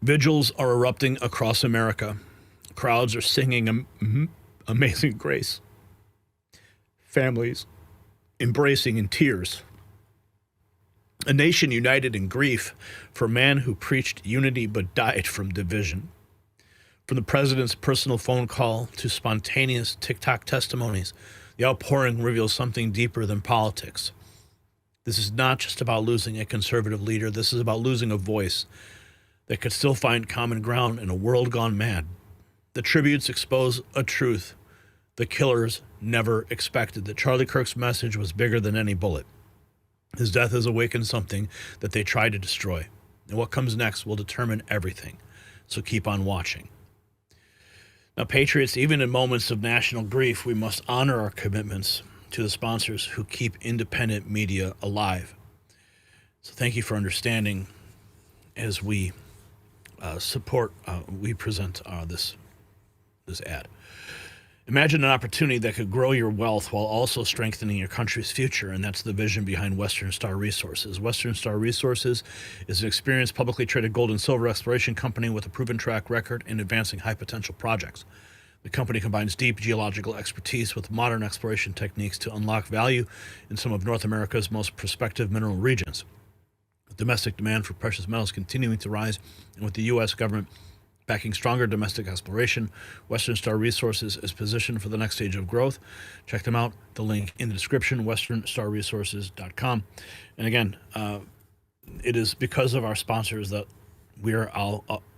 Vigils are erupting across America. Crowds are singing Amazing Grace. Families embracing in tears. A nation united in grief for a man who preached unity but died from division. From the president's personal phone call to spontaneous TikTok testimonies, the outpouring reveals something deeper than politics. This is not just about losing a conservative leader. This is about losing a voice that could still find common ground in a world gone mad. The tributes expose a truth the killers never expected, that Charlie Kirk's message was bigger than any bullet. His death has awakened something that they tried to destroy. And what comes next will determine everything. So keep on watching. Now, patriots, even in moments of national grief, we must honor our commitments to the sponsors who keep independent media alive. So thank you for understanding as we we present this ad. Imagine an opportunity that could grow your wealth while also strengthening your country's future, and that's the vision behind Western Star Resources. Western Star Resources is an experienced publicly traded gold and silver exploration company with a proven track record in advancing high-potential projects. The company combines deep geological expertise with modern exploration techniques to unlock value in some of North America's most prospective mineral regions. With domestic demand for precious metals continuing to rise, and with the U.S. government backing stronger domestic exploration, Western Star Resources is positioned for the next stage of growth. Check them out. The link in the description, westernstarresources.com. And again, it is because of our sponsors that we are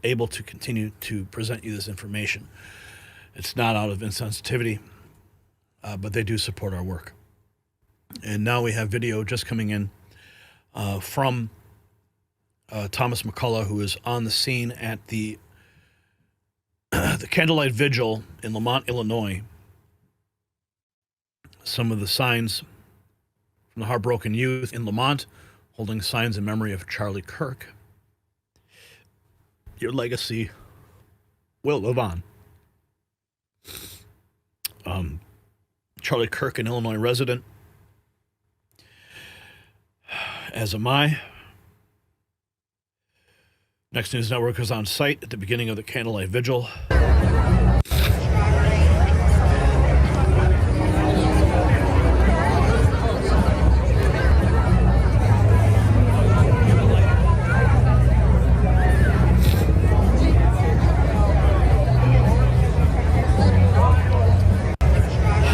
able to continue to present you this information. It's not out of insensitivity, but they do support our work. And now we have video just coming in from Thomas McCullough, who is on the scene at the candlelight vigil in Lamont, Illinois. Some of the signs from the heartbroken youth in Lamont holding signs in memory of Charlie Kirk. Your legacy will live on. Charlie Kirk, an Illinois resident, as am I. Next News Network is on site at the beginning of the candlelight vigil.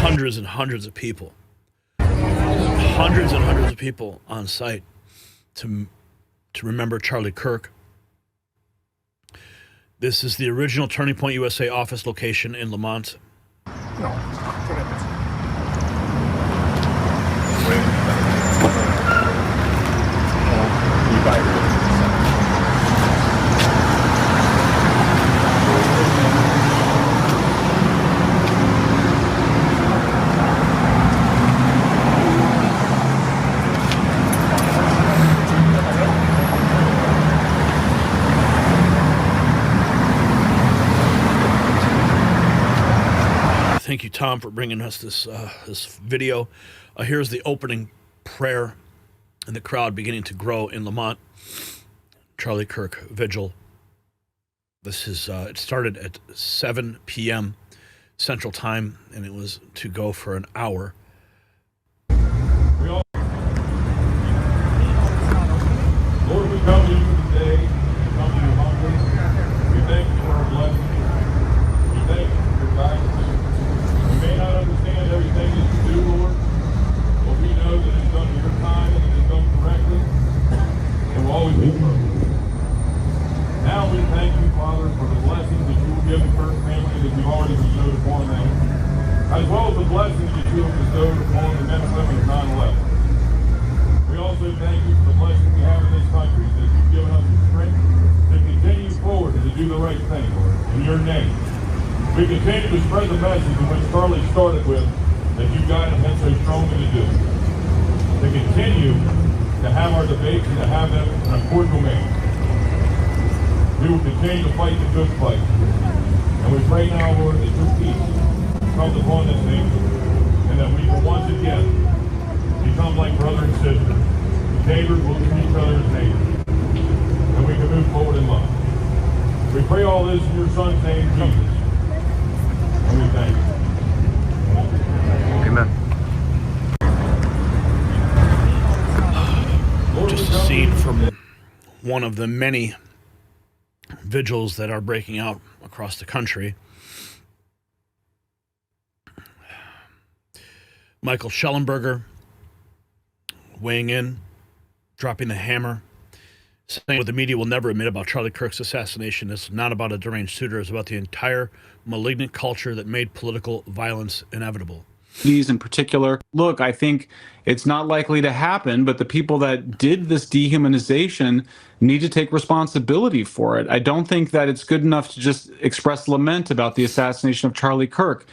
Hundreds and hundreds of people. Hundreds and hundreds of people on site to remember Charlie Kirk. This is the original Turning Point USA office location in Lamont. Thank you, Tom, for bringing us this video. Here's the opening prayer and the crowd beginning to grow in Lamont. Charlie Kirk Vigil. This is it started at 7 p.m. Central Time, and it was to go for an hour. Lord, we come to you today. We come to you humbly. We thank you for our blessing. We thank you for your guidance. We may not understand everything that you do, Lord, but we know that it's done in your time and it's done correctly. It will always be perfect. Now we thank you, Father, for the blessings that you will give the Kirk family that you've already bestowed upon them, as well as the blessings that you have bestowed upon the men and women of 9/11. We also thank you for the blessings we have in this country, that you've given us the strength to continue forward and to do the right thing, Lord, in your name. We continue to spread the message in which Charlie started with, that you guided him so strongly to do. To continue to have our debates and to have them in a cordial manner. We will continue to fight the good fight. And we pray now, Lord, that your peace comes upon this nation, and that we will once again become like brother and sister. Neighbors will treat each other as neighbors. And we can move forward in love. We pray all this in your Son's name, Jesus. And we thank you. Amen. Just a scene from one of the many vigils that are breaking out across the country. Michael Schellenberger weighing in, dropping the hammer, saying what the media will never admit about Charlie Kirk's assassination is not about a deranged shooter, it's about the entire malignant culture that made political violence inevitable. These in particular, look, I think it's not likely to happen, but the people that did this dehumanization need to take responsibility for it. I don't think that it's good enough to just express lament about the assassination of Charlie Kirk.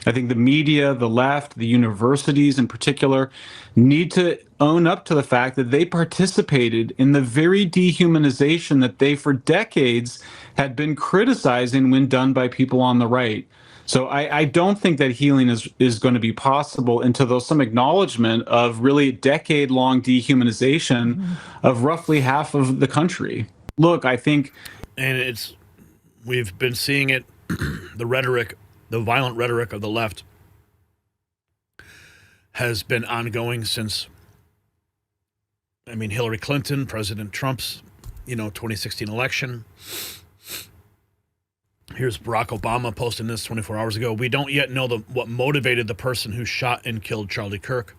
I think the media, the left, the universities in particular need to own up to the fact that they participated in the very dehumanization that they for decades had been criticizing when done by people on the right. So I don't think that healing is going to be possible until there's some acknowledgement of really decade-long dehumanization of roughly half of the country. Look, I think... And we've been seeing it, the rhetoric, the violent rhetoric of the left has been ongoing since, Hillary Clinton, President Trump's, 2016 election. Here's Barack Obama posting this 24 hours ago. We don't yet know what motivated the person who shot and killed Charlie Kirk.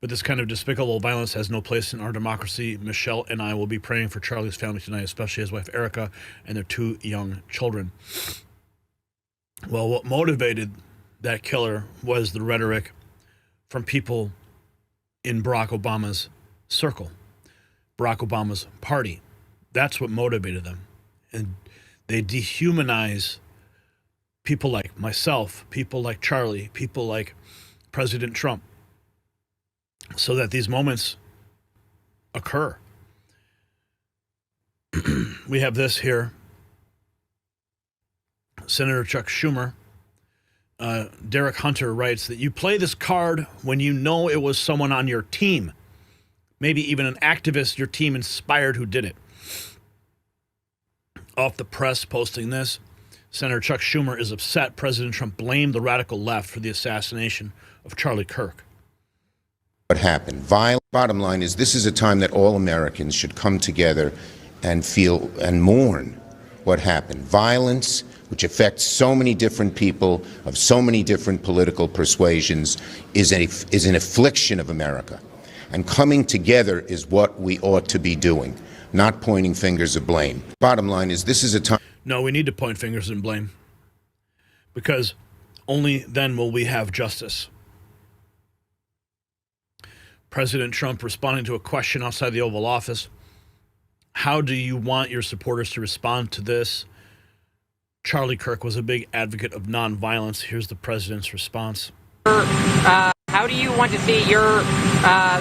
But this kind of despicable violence has no place in our democracy. Michelle and I will be praying for Charlie's family tonight, especially his wife Erica and their 2 young children. Well, what motivated that killer was the rhetoric from people in Barack Obama's circle, Barack Obama's party. That's what motivated them. And they dehumanize people like myself, people like Charlie, people like President Trump, so that these moments occur. We have this here. Senator Chuck Schumer, Derek Hunter writes that you play this card when you know it was someone on your team, maybe even an activist your team inspired who did it. Off the press posting this, Senator Chuck Schumer is upset President Trump blamed the radical left for the assassination of Charlie Kirk. What happened? Bottom line is this is a time that all Americans should come together and feel and mourn what happened. Violence, which affects so many different people of so many different political persuasions, is an affliction of America. And coming together is what we ought to be doing, not pointing fingers of blame. Bottom line is this is a time... No, we need to point fingers and blame, because only then will we have justice. President Trump responding to a question outside the Oval Office. How do you want your supporters to respond to this? Charlie Kirk was a big advocate of nonviolence. Here's the president's response. How do you want to see your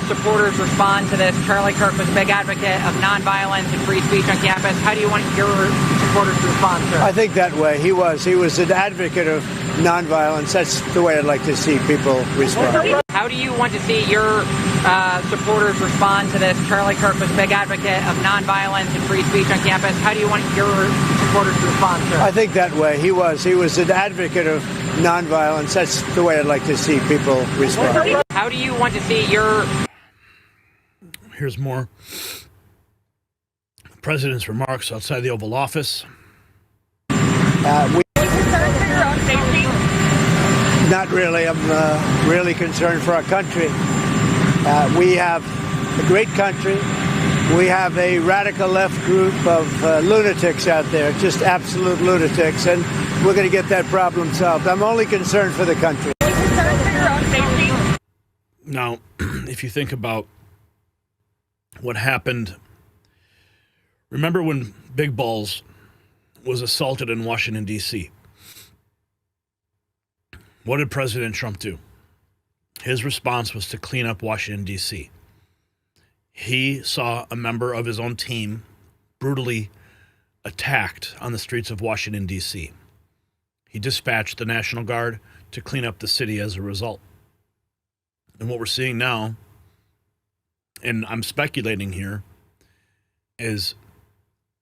supporters respond to this? Charlie Kirk was a big advocate of nonviolence and free speech on campus. How do you want your supporters to respond to it? I think that way. He was an advocate of nonviolence. That's the way I'd like to see people respond. How do you want to see your supporters respond to this? Charlie Kirk was a big advocate of nonviolence and free speech on campus. How do you want your supporters to respond to it? I think that way. He was an advocate of nonviolence. That's the way I'd like to see people respond. How do you want to see your... Here's more. The president's remarks outside the Oval Office. Not really. I'm really concerned for our country. We have a great country. We have a radical left group of lunatics out there, just absolute lunatics, and we're going to get that problem solved. I'm only concerned for the country. Now, if you think about what happened, remember when Big Balls was assaulted in Washington, D.C.? What did President Trump do? His response was to clean up Washington, D.C. He saw a member of his own team brutally attacked on the streets of Washington, D.C. He dispatched the National Guard to clean up the city as a result. And what we're seeing now, and I'm speculating here, is,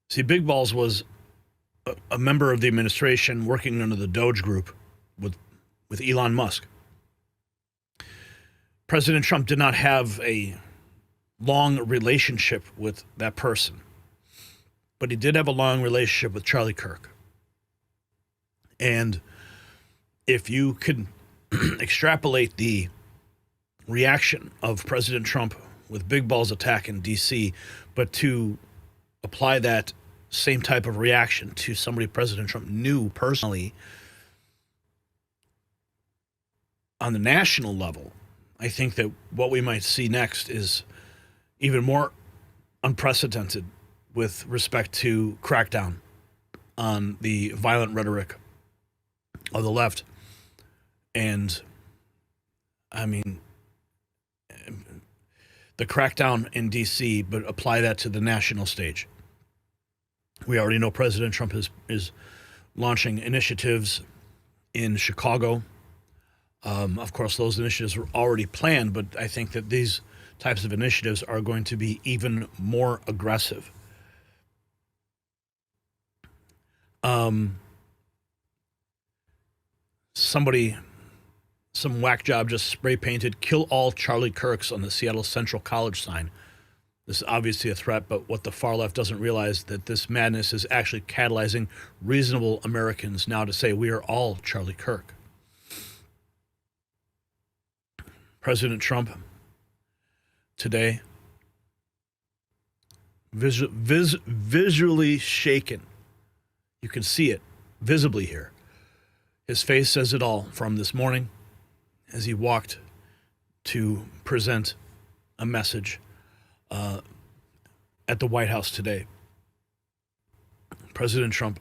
see, Big Balls was a member of the administration working under the Doge Group with Elon Musk. President Trump did not have a long relationship with that person, but he did have a long relationship with Charlie Kirk. And if you could extrapolate the reaction of President Trump with Big Balls attack in D.C., but to apply that same type of reaction to somebody President Trump knew personally on the national level, I think that what we might see next is even more unprecedented with respect to crackdown on the violent rhetoric of the left. And I mean, the crackdown in D.C., but apply that to the national stage. We already know President Trump is launching initiatives in Chicago. Of course, those initiatives were already planned, but I think that these types of initiatives are going to be even more aggressive. Some whack job just spray painted "Kill all Charlie Kirks" on the Seattle Central College sign. This is obviously a threat, but what the far left doesn't realize that this madness is actually catalyzing reasonable Americans now to say we are all Charlie Kirk. President Trump today visually shaken. You can see it visibly here. His face says it all from this morning as he walked to present a message at the White House today. President Trump,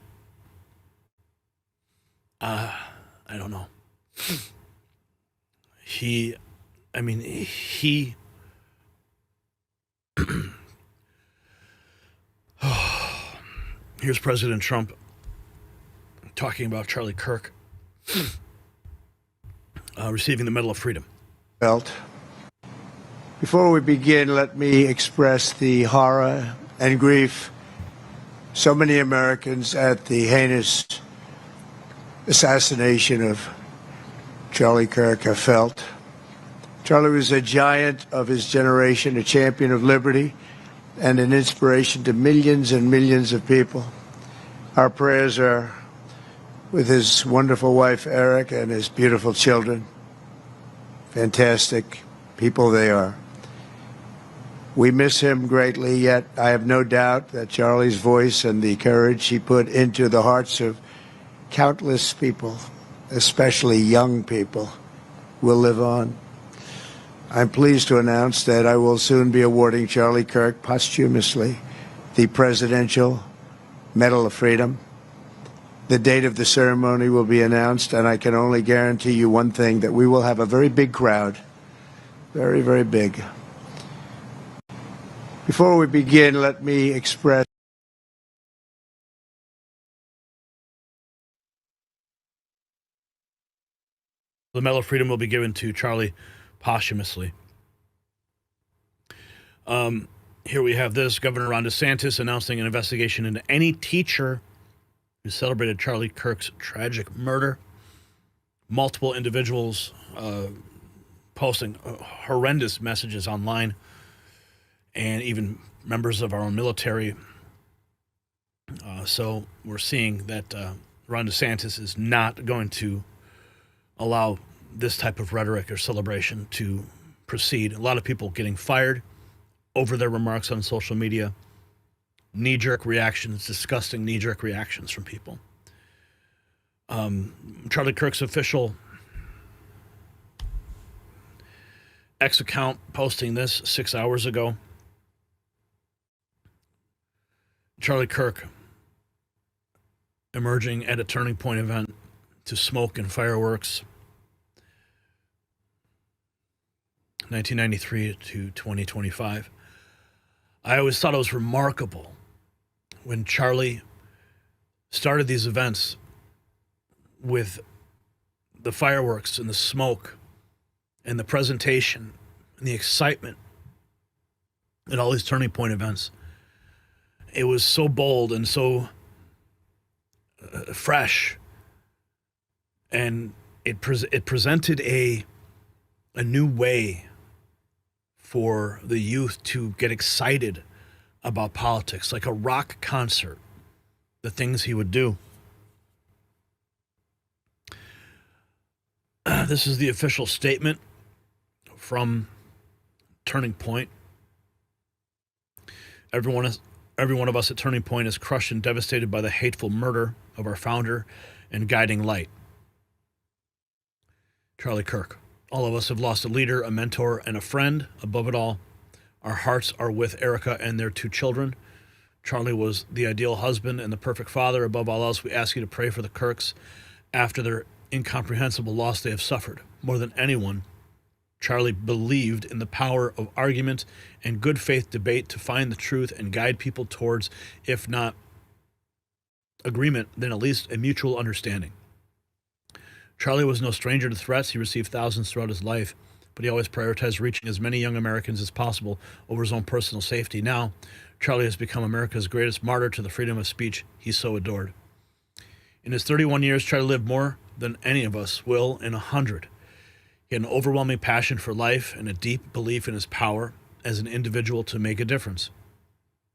I don't know. Here's President Trump talking about Charlie Kirk receiving the Medal of Freedom. Before we begin, let me express the horror and grief so many Americans at the heinous assassination of Charlie Kirk have felt. Charlie was a giant of his generation, a champion of liberty, and an inspiration to millions and millions of people. Our prayers are with his wonderful wife, Eric, and his beautiful children. Fantastic people they are. We miss him greatly, yet I have no doubt that Charlie's voice and the courage he put into the hearts of countless people, especially young people, will live on. I'm pleased to announce that I will soon be awarding Charlie Kirk posthumously the Presidential Medal of Freedom. The date of the ceremony will be announced, and I can only guarantee you one thing, that we will have a very big crowd. Very, very big. Before we begin, let me express the Medal of Freedom will be given to Charlie posthumously. Here we have this. Governor Ron DeSantis announcing an investigation into any teacher who celebrated Charlie Kirk's tragic murder. Multiple individuals posting horrendous messages online, and even members of our own military. So we're seeing that Ron DeSantis is not going to allow this type of rhetoric or celebration to proceed. A lot of people getting fired over their remarks on social media. Knee-jerk reactions, disgusting knee-jerk reactions from people. Charlie Kirk's official X account posting this 6 hours ago. Charlie Kirk emerging at a turning point event to smoke and fireworks. 1993 to 2025. I always thought it was remarkable when Charlie started these events with the fireworks and the smoke and the presentation and the excitement at all these turning point events. It was so bold and so fresh, and it presented a new way for the youth to get excited about politics, like a rock concert, the things he would do. This is the official statement from Turning Point. Every one of us at Turning Point is crushed and devastated by the hateful murder of our founder and guiding light, Charlie Kirk. All of us have lost a leader, a mentor, and a friend. Above it all, our hearts are with Erica and their 2 children. Charlie was the ideal husband and the perfect father. Above all else, we ask you to pray for the Kirks after their incomprehensible loss they have suffered. More than anyone, Charlie believed in the power of argument and good faith debate to find the truth and guide people towards, if not agreement, then at least a mutual understanding. Charlie was no stranger to threats. He received thousands throughout his life, but he always prioritized reaching as many young Americans as possible over his own personal safety. Now, Charlie has become America's greatest martyr to the freedom of speech he so adored. In his 31 years, Charlie lived more than any of us will in 100. He had an overwhelming passion for life and a deep belief in his power as an individual to make a difference.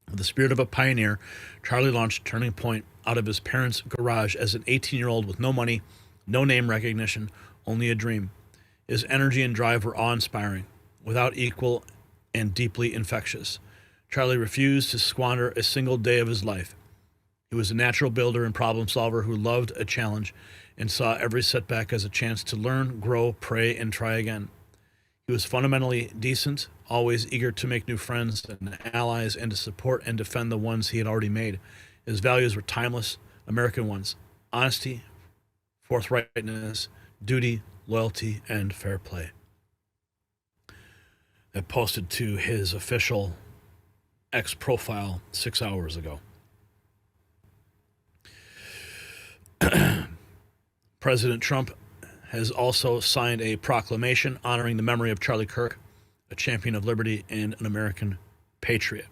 With the spirit of a pioneer, Charlie launched Turning Point out of his parents' garage as an 18-year-old with no money, no name recognition, only a dream. His energy and drive were awe-inspiring, without equal and deeply infectious. Charlie refused to squander a single day of his life. He was a natural builder and problem solver who loved a challenge and saw every setback as a chance to learn, grow, pray, and try again. He was fundamentally decent, always eager to make new friends and allies and to support and defend the ones he had already made. His values were timeless, American ones: honesty, forthrightness, duty, loyalty, and fair play. That posted to his official X profile 6 hours ago. President Trump has also signed a proclamation honoring the memory of Charlie Kirk, a champion of liberty and an American patriot.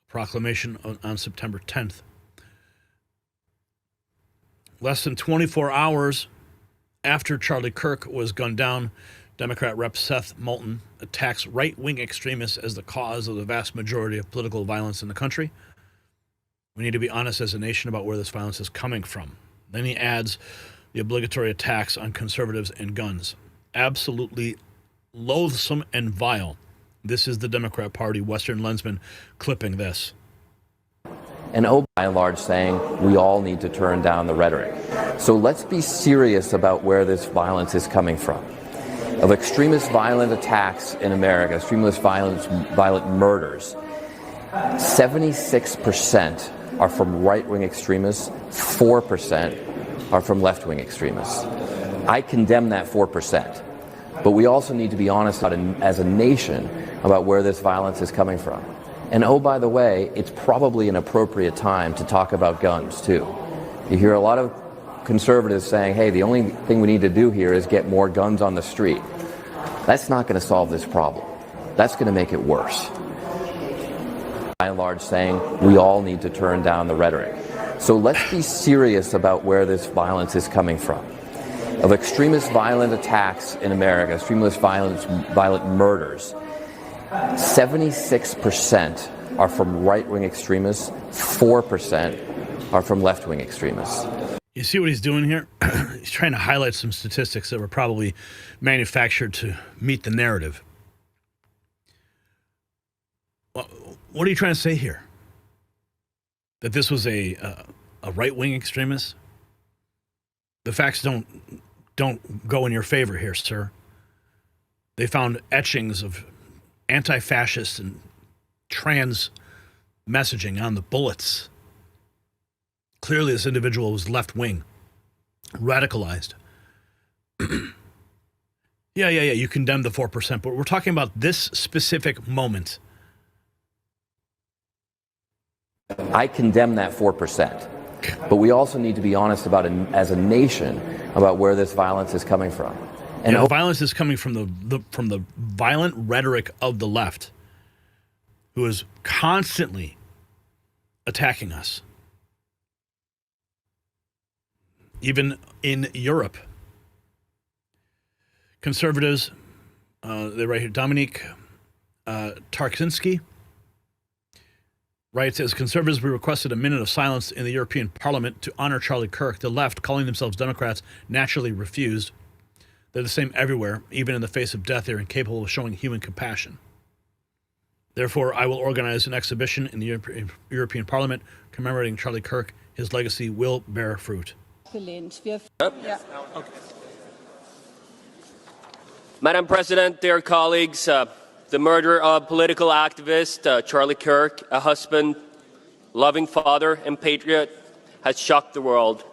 Proclamation on September 10th. Less than 24 hours after Charlie Kirk was gunned down, Democrat Rep. Seth Moulton attacks right-wing extremists as the cause of the vast majority of political violence in the country. We need to be honest as a nation about where this violence is coming from. Then he adds the obligatory attacks on conservatives and guns. Absolutely loathsome and vile. This is the Democrat Party Western Lensman clipping this. And by and large saying we all need to turn down the rhetoric. So let's be serious about where this violence is coming from. Of extremist violent attacks in America, extremist violent murders, 76% are from right-wing extremists, 4% are from left-wing extremists. I condemn that 4%, but we also need to be honest as a nation about where this violence is coming from. And oh, by the way, it's probably an appropriate time to talk about guns, too. You hear a lot of conservatives saying, hey, the only thing we need to do here is get more guns on the street. That's not going to solve this problem. That's going to make it worse. By and large saying we all need to turn down the rhetoric. So let's be serious about where this violence is coming from. Of extremist violent attacks in America, extremist violent murders, 76% are from right-wing extremists, 4% are from left-wing extremists. You see what he's doing here? He's trying to highlight some statistics that were probably manufactured to meet the narrative. What are you trying to say here? That this was a right-wing extremist? The facts don't go in your favor here, sir. They found etchings of anti-fascist and trans messaging on the bullets. Clearly, this individual was left-wing, radicalized. Yeah, you condemn the 4%, but we're talking about this specific moment. I condemn that 4%, but we also need to be honest about it as a nation about where this violence is coming from. And the violence is coming from the violent rhetoric of the left, who is constantly attacking us. even in Europe. Conservatives, they write here, Dominique Tarczynski writes, as conservatives, we requested a minute of silence in the European Parliament to honor Charlie Kirk. The left, calling themselves Democrats, naturally refused. They're the same everywhere. Even in the face of death, they're incapable of showing human compassion. Therefore, I will organize an exhibition in the European Parliament commemorating Charlie Kirk. His legacy will bear fruit. Madam President, dear colleagues, the murder of political activist Charlie Kirk, a husband, loving father, and patriot, has shocked the world.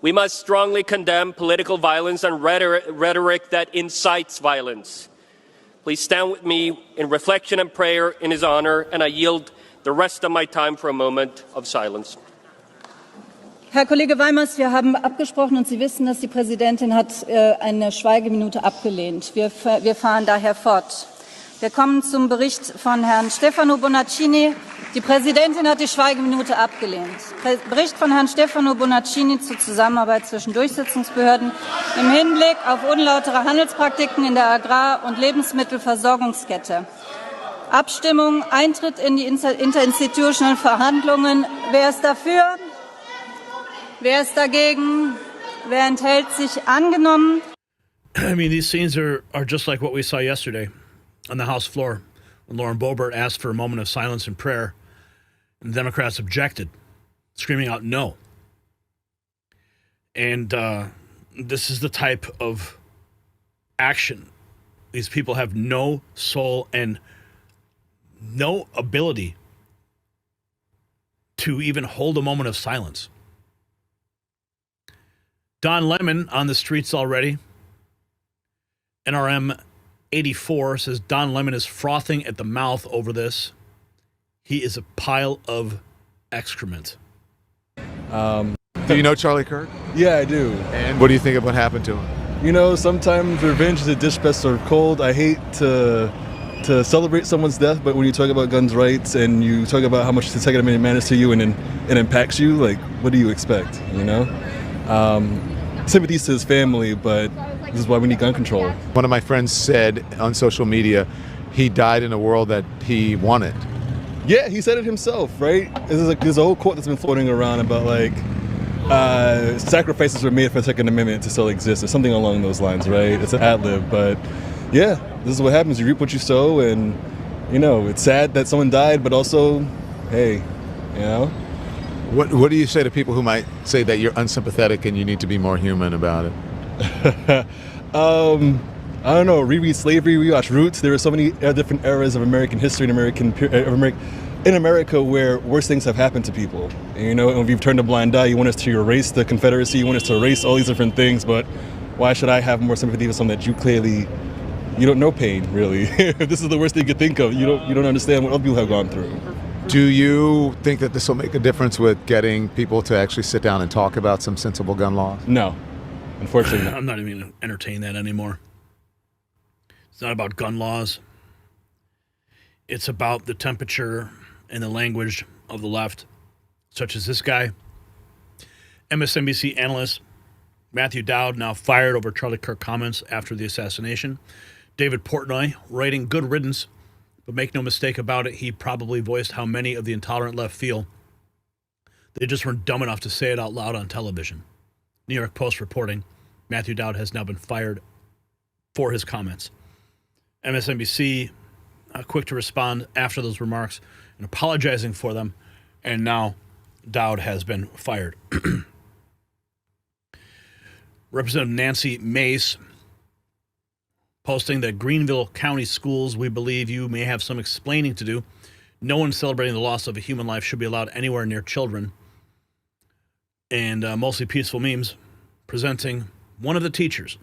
We must strongly condemn political violence and rhetoric that incites violence. Please stand with me in reflection and prayer in his honor, and I yield the rest of my time for a moment of silence. Herr Kollege Weimers, wir haben abgesprochen und Sie wissen, dass die Präsidentin hat eine Schweigeminute abgelehnt. Wir fahren daher fort. Wir kommen zum Bericht von Herrn Stefano Bonaccini. Die Präsidentin hat die Schweigeminute abgelehnt. Bericht von Herrn Stefano Bonaccini zur Zusammenarbeit zwischen Durchsetzungsbehörden im Hinblick auf unlautere Handelspraktiken in der Agrar- und Lebensmittelversorgungskette. Abstimmung, Eintritt in die interinstitutionellen Verhandlungen. Wer ist dafür? Wer ist dagegen? Wer enthält sich? Angenommen. I mean, these scenes are just like what we saw yesterday on the House floor when Lauren Boebert asked for a moment of silence and prayer, and the Democrats objected, screaming out no. And this is the type of action. These people have no soul and no ability to even hold a moment of silence. Don Lemon on the streets already. NRM 84 says Don Lemon is frothing at the mouth over this. He is a pile of excrement. Do you know Charlie Kirk? Yeah, I do. And what do you think of what happened to him? You know, sometimes revenge is a dish best served cold. I hate to celebrate someone's death, but when you talk about guns rights and you talk about how much the Second Amendment matters to you and it impacts you, like, what do you expect, you know? Sympathies to his family, but this is why we need gun control. One of my friends said on social media he died in a world that he wanted. Yeah, he said it himself, right? There's a whole quote that's been floating around about, like, sacrifices were made for the Second Amendment to still exist, or something along those lines, right? It's an ad-lib, but yeah, this is what happens. You reap what you sow, and, you know, it's sad that someone died, but also, hey, you know? What do you say to people who might say that you're unsympathetic and you need to be more human about it? I don't know. Reread slavery, rewatch Roots. There are so many different eras of American history in America where worse things have happened to people. And, you know, if you've turned a blind eye, you want us to erase the Confederacy, you want us to erase all these different things, but why should I have more sympathy for something that you don't know pain, really? If this is the worst thing you could think of, you don't understand what other people have gone through. Do you think that this will make a difference with getting people to actually sit down and talk about some sensible gun laws? No, unfortunately not. I'm not even going to entertain that anymore. It's not about gun laws. It's about the temperature and the language of the left, such as this guy. MSNBC analyst Matthew Dowd now fired over Charlie Kirk comments after the assassination. David Portnoy writing, good riddance. But make no mistake about it, he probably voiced how many of the intolerant left feel. They just weren't dumb enough to say it out loud on television. New York Post reporting, Matthew Dowd has now been fired for his comments. MSNBC, quick to respond after those remarks and apologizing for them, and now Dowd has been fired. Representative Nancy Mace posting that Greenville County schools, we believe you may have some explaining to do. No one celebrating the loss of a human life should be allowed anywhere near children. And mostly peaceful memes presenting one of the teachers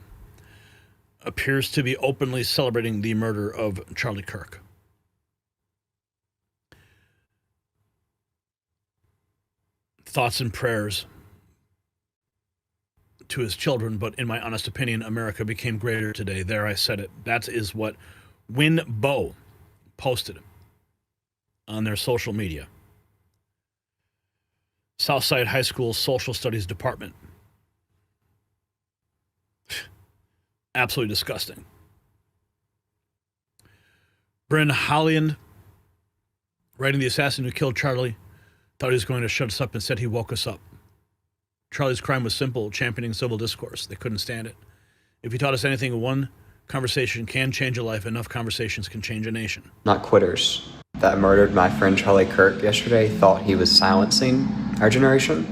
appears to be openly celebrating the murder of Charlie Kirk. Thoughts and prayers to his children, but in my honest opinion, America became greater today. There, I said it. That is what Win Bo posted on their social media. Southside High School Social Studies Department Absolutely disgusting. Bryn Holland, writing The Assassin Who Killed Charlie, thought he was going to shut us up. Instead, he woke us up. Charlie's crime was simple, championing civil discourse. They couldn't stand it. If he taught us anything, one conversation can change a life. Enough conversations can change a nation. Not quitters. That murdered my friend Charlie Kirk yesterday thought he was silencing our generation.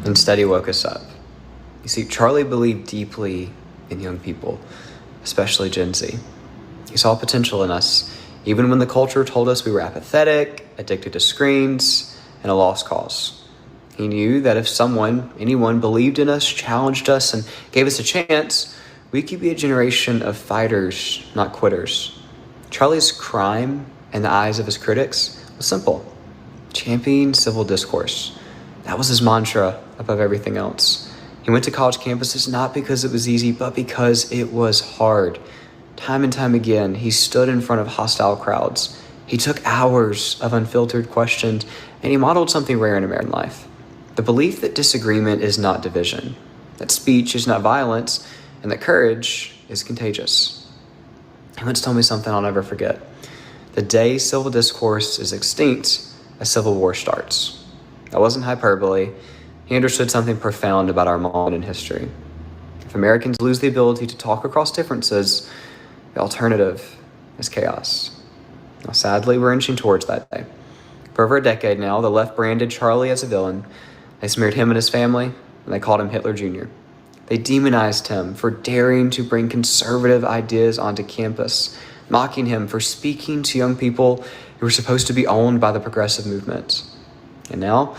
Instead, he woke us up. You see, Charlie believed deeply in young people, especially Gen Z. He saw potential in us, even when the culture told us we were apathetic, addicted to screens, and a lost cause. He knew that if anyone believed in us, challenged us, and gave us a chance, we could be a generation of fighters, not quitters. Charlie's crime in the eyes of his critics was simple: championing civil discourse. That was his mantra above everything else. He went to college campuses not because it was easy, but because it was hard. Time and time again, he stood in front of hostile crowds. He took hours of unfiltered questions, and he modeled something rare in American life: the belief that disagreement is not division, that speech is not violence, and that courage is contagious. He once told me something I'll never forget. The day civil discourse is extinct, a civil war starts. That wasn't hyperbole. He understood something profound about our moment in history. If Americans lose the ability to talk across differences, the alternative is chaos. Now, sadly, we're inching towards that day. For over a decade now, the left branded Charlie as a villain. They smeared him and his family, and they called him Hitler Jr. They demonized him for daring to bring conservative ideas onto campus, mocking him for speaking to young people who were supposed to be owned by the progressive movement. And now,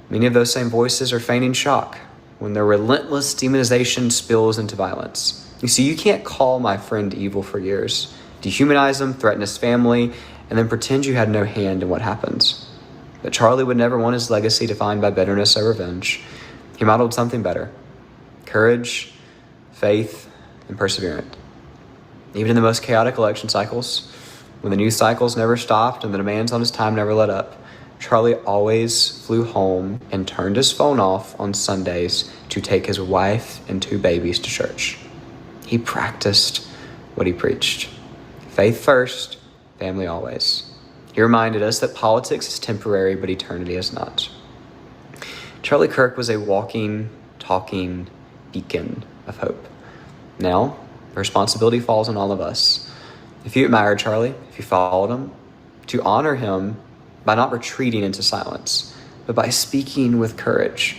many of those same voices are feigning shock when their relentless demonization spills into violence. You see, you can't call my friend evil for years, dehumanize him, threaten his family, and then pretend you had no hand in what happened. But Charlie would never want his legacy defined by bitterness or revenge. He modeled something better: courage, faith, and perseverance. Even in the most chaotic election cycles, when the news cycles never stopped and the demands on his time never let up, Charlie always flew home and turned his phone off on Sundays to take his wife and 2 babies to church. He practiced what he preached. Faith first, family always. He reminded us that politics is temporary, but eternity is not. Charlie Kirk was a walking, talking beacon of hope. Now, the responsibility falls on all of us. If you admired Charlie, if you followed him, to honor him by not retreating into silence, but by speaking with courage.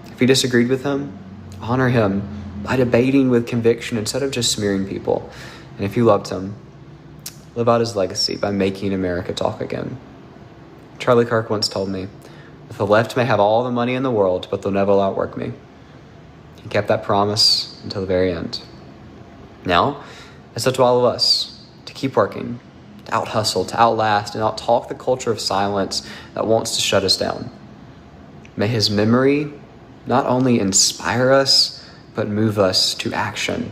If you disagreed with him, honor him by debating with conviction instead of just smearing people. And if you loved him, live out his legacy by making America talk again. Charlie Kirk once told me, "The left may have all the money in the world, but they'll never outwork me." He kept that promise until the very end. Now, it's up to all of us to keep working, to out-hustle, to outlast, and out-talk the culture of silence that wants to shut us down. May his memory not only inspire us, but move us to action.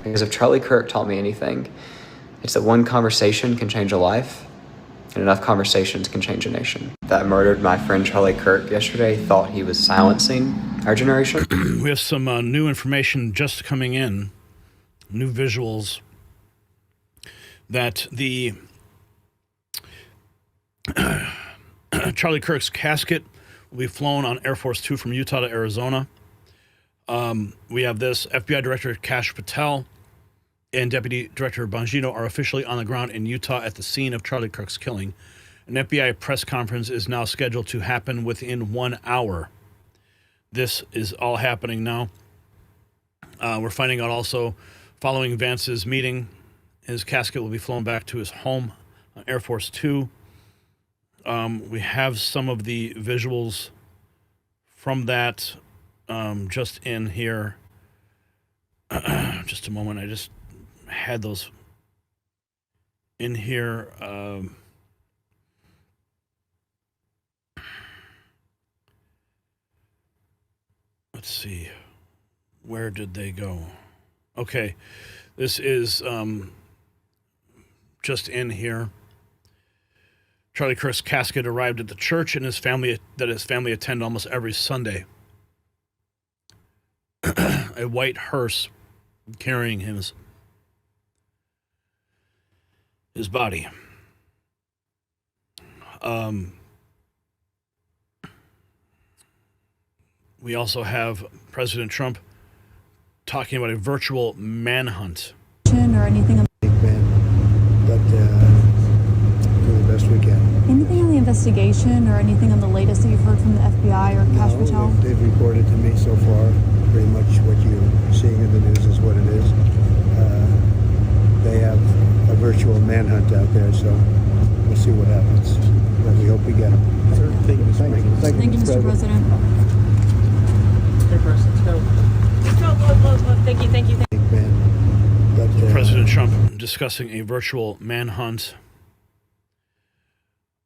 Because if Charlie Kirk taught me anything, it's that one conversation can change a life, and enough conversations can change a nation. That murdered my friend Charlie Kirk yesterday thought he was silencing our generation. We have some new information just coming in, new visuals, that the Charlie Kirk's casket will be flown on Air Force 2 from Utah to Arizona. We have this: FBI Director Kash Patel and Deputy Director Bongino are officially on the ground in Utah at the scene of Charlie Kirk's killing. An FBI press conference is now scheduled to happen within 1 hour. This is all happening now. We're finding out also, following Vance's meeting, his casket will be flown back to his home on Air Force 2. We have some of the visuals from that just in here. Just a moment. I just had those in here. Let's see. Where did they go? Okay. This is just in here. Charlie Kirk's casket arrived at the church and his family attend almost every Sunday. A white hearse carrying his body. We also have President Trump talking about a virtual manhunt. Or anything? Big man, but do the best we can. Anything on the investigation or anything on the latest that you've heard from the FBI or Cash Patel? They've reported to me so far. Pretty much what you're seeing in the news is what it is. They have a virtual manhunt out there, so we'll see what happens. But we hope we get them. Thank you, Mr. President. Thank you. Big man, but, President Trump discussing a virtual manhunt.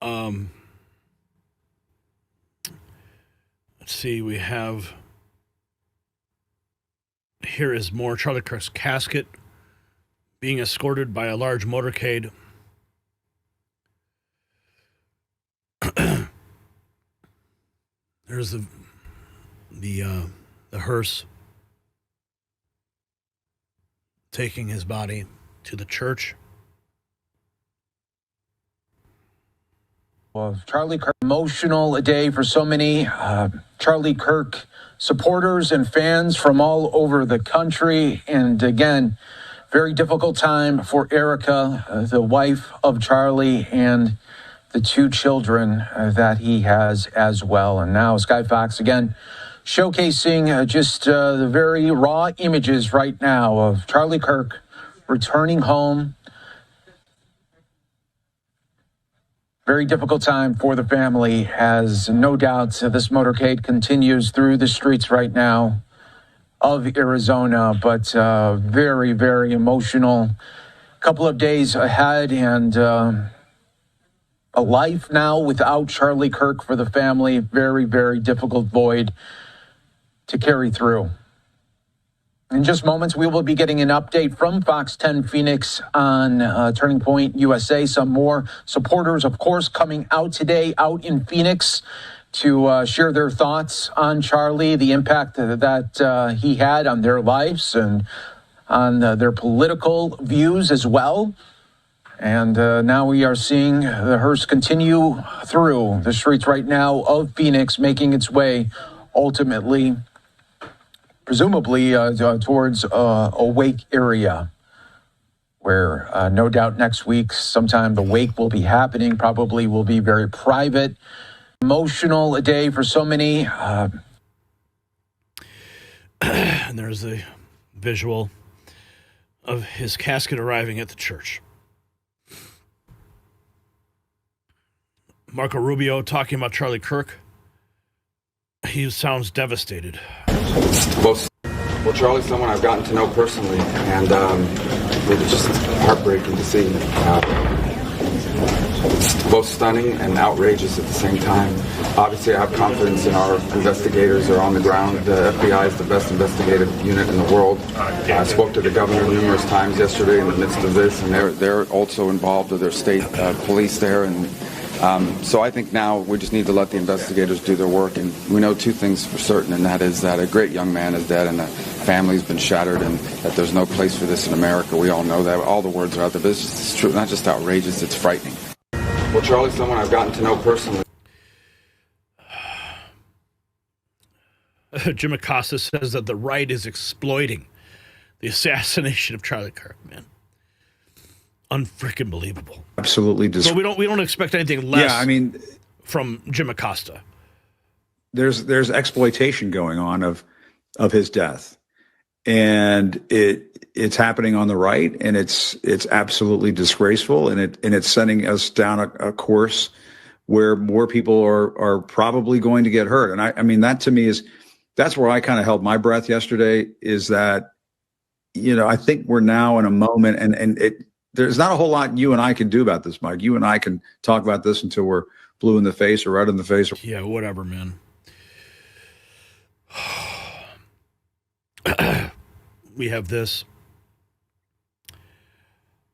Let's see, we have... Here is more Charlie Kirk's casket being escorted by a large motorcade. There's the hearse taking his body to the church. Well, Charlie Kirk, emotional day for so many Charlie Kirk supporters and fans from all over the country. And again, very difficult time for Erica, the wife of Charlie, and the two children that he has as well. And now Sky Fox again showcasing just the very raw images right now of Charlie Kirk returning home. Very difficult time for the family, as no doubt this motorcade continues through the streets right now of Arizona, but very, very emotional couple of days ahead, and a life now without Charlie Kirk for the family. Very, very difficult void to carry through. In just moments, we will be getting an update from Fox 10 Phoenix on Turning Point USA. Some more supporters, of course, coming out today, out in Phoenix, to share their thoughts on Charlie, the impact that he had on their lives and on their political views as well. And now we are seeing the hearse continue through the streets right now of Phoenix, making its way ultimately, presumably towards a wake area, where no doubt next week sometime the wake will be happening, probably will be very private. Emotional day for so many. And there's the visual of his casket arriving at the church. Marco Rubio talking about Charlie Kirk. He sounds devastated. Well, Charlie's someone I've gotten to know personally, and it's just heartbreaking to see. Both stunning and outrageous at the same time. Obviously, I have confidence in our investigators. They're on the ground. The FBI is the best investigative unit in the world. I spoke to the governor numerous times yesterday in the midst of this, and they're also involved with their state police there. And so I think now we just need to let the investigators do their work. And we know two things for certain, and that is that a great young man is dead and the family's been shattered, and that there's no place for this in America. We all know that. All the words are out there, but it's true, not just outrageous, it's frightening. Well, Charlie's someone I've gotten to know personally. Jim Acosta says that the right is exploiting the assassination of Charlie Kirk, man. Unfreaking believable. Absolutely. So we don't expect anything less. Yeah, I mean, from Jim Acosta. There's exploitation going on of his death, and it's happening on the right, and it's absolutely disgraceful, and it's sending us down a course where more people are probably going to get hurt. And I mean that to me that's where I kind of held my breath yesterday, is that, you know, I think we're now in a moment, and there's not a whole lot you and I can do about this, Mike. You and I can talk about this until we're blue in the face or red in the face. Yeah, whatever, man. We have this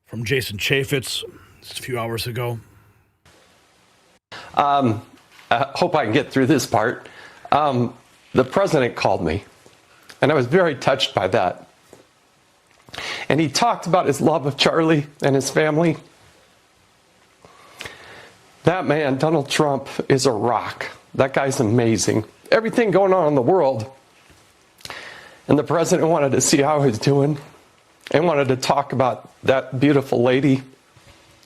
from Jason Chaffetz just a few hours ago. I hope I can get through this part. The president called me, and I was very touched by that. And he talked about his love of Charlie and his family. That man, Donald Trump, is a rock. That guy's amazing. Everything going on in the world. And the president wanted to see how he was doing and wanted to talk about that beautiful lady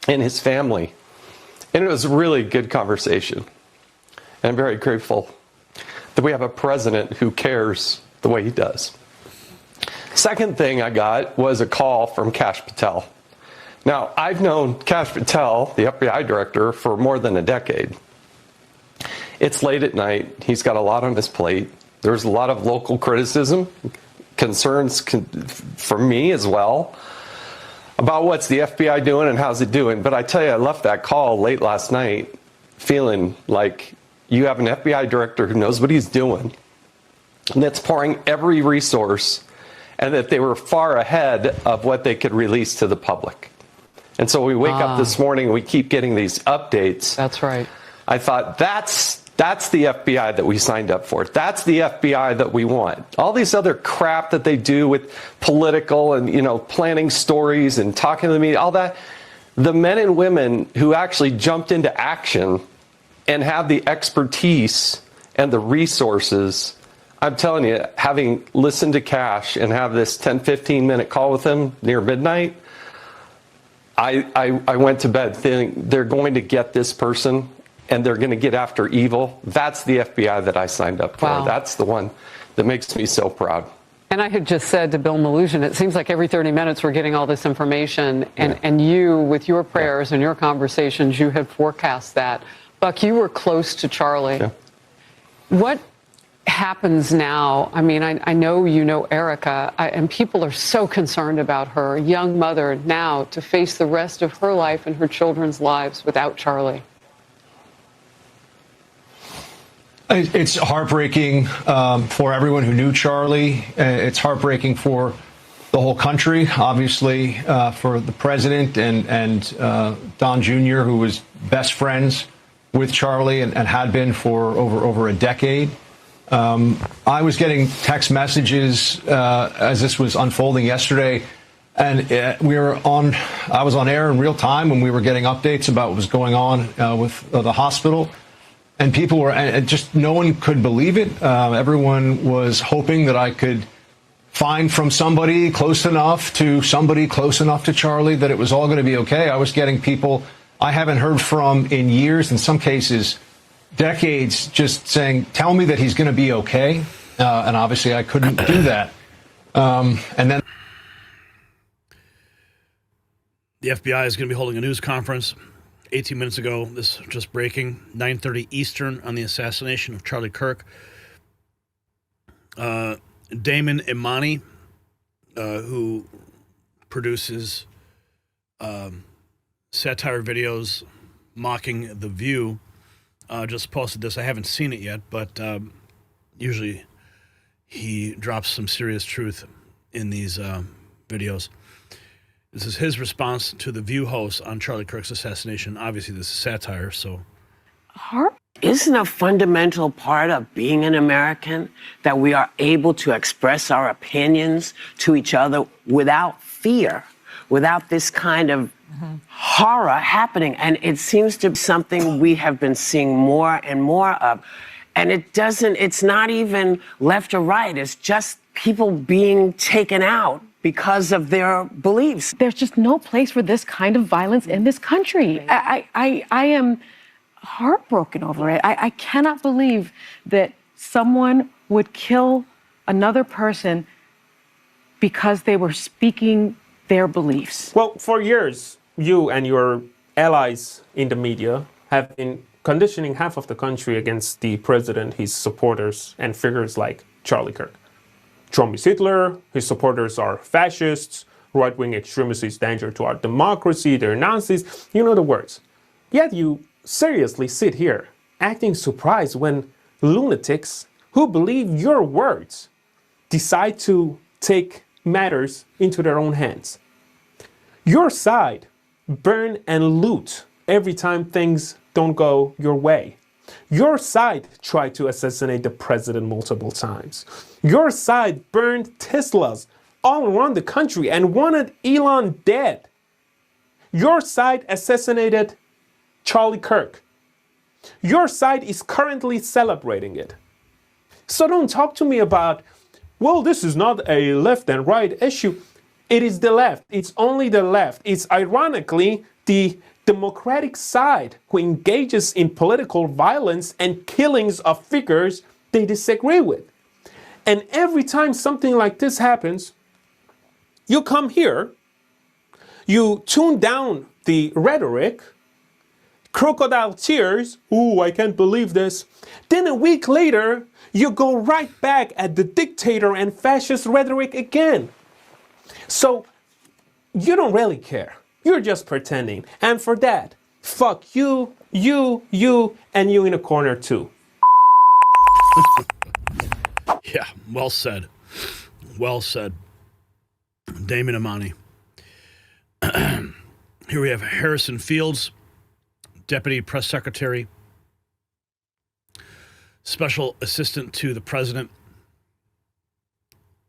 and his family. And it was a really good conversation. And I'm very grateful that we have a president who cares the way he does. Second thing I got was a call from Kash Patel. Now, I've known Kash Patel, the FBI director, for more than a decade. It's late at night. He's got a lot on his plate. There's a lot of local criticism, concerns from me as well, about what's the FBI doing and how's it doing. But I tell you, I left that call late last night feeling like you have an FBI director who knows what he's doing, and that's pouring every resource, and that they were far ahead of what they could release to the public. And so we wake up this morning and we keep getting these updates. That's right. I thought, that's the FBI that we signed up for. That's the FBI that we want. All these other crap that they do with political and, planning stories and talking to the media, all that. The men and women who actually jumped into action and have the expertise and the resources, I'm telling you, having listened to Kash and have this 10, 15-minute call with him near midnight, I went to bed thinking they're going to get this person and they're going to get after evil. That's the FBI that I signed up for. Wow. That's the one that makes me so proud. And I had just said to Bill Maloogian, it seems like every 30 minutes we're getting all this information, and you, with your prayers and your conversations, you had forecast that. Buck, you were close to Charlie. Yeah. What happens now? I mean, I know you know Erica, and people are so concerned about her, a young mother now, to face the rest of her life and her children's lives without Charlie. It's heartbreaking for everyone who knew Charlie. It's heartbreaking for the whole country, obviously, for the president and Don Jr., who was best friends with Charlie and had been for over a decade. I was getting text messages as this was unfolding yesterday, and I was on air in real time when we were getting updates about what was going on with the hospital. And people were, and just no one could believe it. Everyone was hoping that I could find from somebody close enough to Charlie that it was all going to be okay. I was getting people I haven't heard from in years, in some cases, decades, just saying, tell me that he's going to be okay. And obviously I couldn't do that. And then the FBI is going to be holding a news conference 18 minutes ago. This just breaking, 9:30 Eastern, on the assassination of Charlie Kirk. Damon Imani, who produces satire videos mocking The View, just posted this. I haven't seen it yet, but usually he drops some serious truth in these videos. This is his response to The View host on Charlie Kirk's assassination. Obviously, this is satire, so... Isn't a fundamental part of being an American that we are able to express our opinions to each other without fear, without this kind of horror happening? And it seems to be something we have been seeing more and more of. And it's not even left or right. It's just people being taken out because of their beliefs. There's just no place for this kind of violence in this country. I am heartbroken over it. I cannot believe that someone would kill another person because they were speaking their beliefs. Well, for years, you and your allies in the media have been conditioning half of the country against the president, his supporters, and figures like Charlie Kirk. Trump is Hitler, his supporters are fascists, right-wing extremists is danger to our democracy, they're Nazis, you know the words. Yet you seriously sit here acting surprised when lunatics who believe your words decide to take matters into their own hands. Your side burn and loot every time things don't go your way. Your side tried to assassinate the president multiple times. Your side burned Teslas all around the country and wanted Elon dead. Your side assassinated Charlie Kirk. Your side is currently celebrating it. So don't talk to me about, well, this is not a left and right issue. It is the left. It's only the left. It's ironically the Democratic side who engages in political violence and killings of figures they disagree with. And every time something like this happens, you come here, you tune down the rhetoric, crocodile tears, ooh, I can't believe this. Then a week later, you go right back at the dictator and fascist rhetoric again. So you don't really care. You're just pretending. And for that, fuck you, and you in a corner too. Yeah, well said. Well said. Damon Amani. Here we have Harrison Fields, Deputy Press Secretary, Special Assistant to the President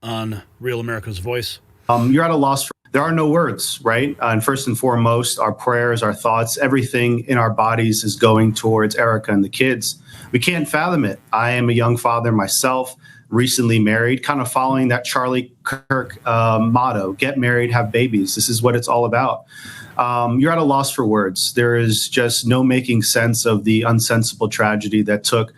on Real America's Voice. You're at a loss for, there are no words, right? And first and foremost, our prayers, our thoughts, everything in our bodies is going towards Erica and the kids. We can't fathom it. I am a young father myself, recently married, kind of following that Charlie Kirk motto, get married, have babies. This is what it's all about. You're at a loss for words. There is just no making sense of the unsensible tragedy that took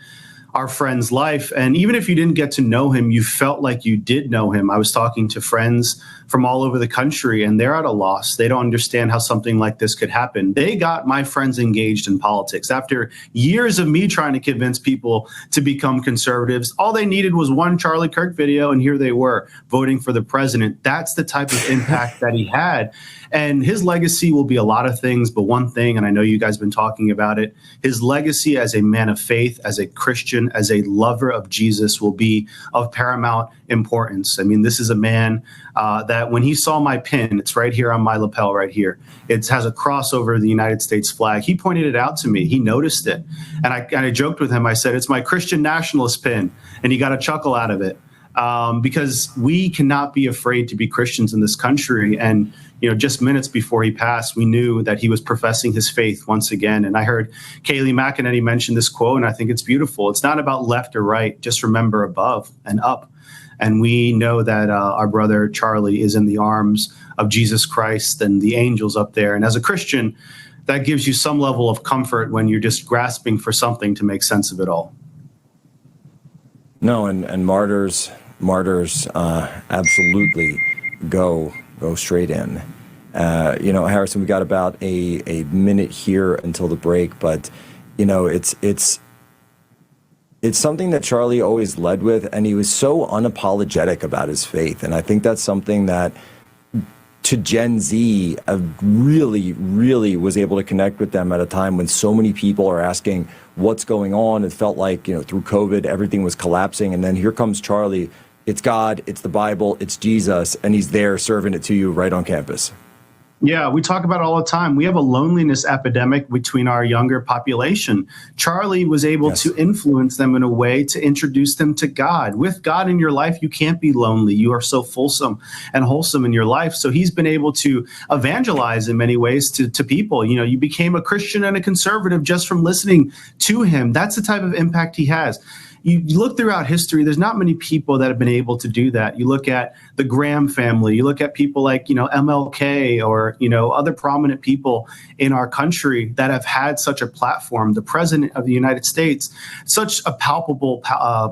our friend's life. And even if you didn't get to know him, you felt like you did know him. I was talking to friends from all over the country, and they're at a loss. They don't understand how something like this could happen. They got my friends engaged in politics. After years of me trying to convince people to become conservatives, all they needed was one Charlie Kirk video, and here they were voting for the president. That's the type of impact that he had. And his legacy will be a lot of things, but one thing, and I know you guys have been talking about it, his legacy as a man of faith, as a Christian, as a lover of Jesus will be of paramount importance. I mean, this is a man that when he saw my pin, it's right here on my lapel right here, it has a cross over the United States flag. He pointed it out to me. He noticed it. And I joked with him. I said, it's my Christian nationalist pin. And he got a chuckle out of it. Because we cannot be afraid to be Christians in this country. And, you know, just minutes before he passed, we knew that he was professing his faith once again. And I heard Kayleigh McEnany mention this quote, and I think it's beautiful. It's not about left or right. Just remember above and up. And we know that our brother Charlie is in the arms of Jesus Christ and the angels up there. And as a Christian, that gives you some level of comfort when you're just grasping for something to make sense of it all. No, and martyrs absolutely go straight in. You know, Harrison, we got about a minute here until the break, but you know, it's something that Charlie always led with, and he was so unapologetic about his faith. And I think that's something that to Gen Z really was able to connect with them at a time when so many people are asking what's going on. It felt like, you know, through COVID, everything was collapsing. And then here comes Charlie. It's God, it's the Bible, it's Jesus, and he's there serving it to you right on campus. Yeah, we talk about it all the time. We have a loneliness epidemic between our younger population. Charlie was able to influence them in a way to introduce them to God. With God in your life, you can't be lonely. You are so fulsome and wholesome in your life. So he's been able to evangelize in many ways to people. You know, you became a Christian and a conservative just from listening to him. That's the type of impact he has. You look throughout history, there's not many people that have been able to do that. You look at the Graham family, you look at people like, you know, MLK or, you know, other prominent people in our country that have had such a platform. The president of the United States, such a palpable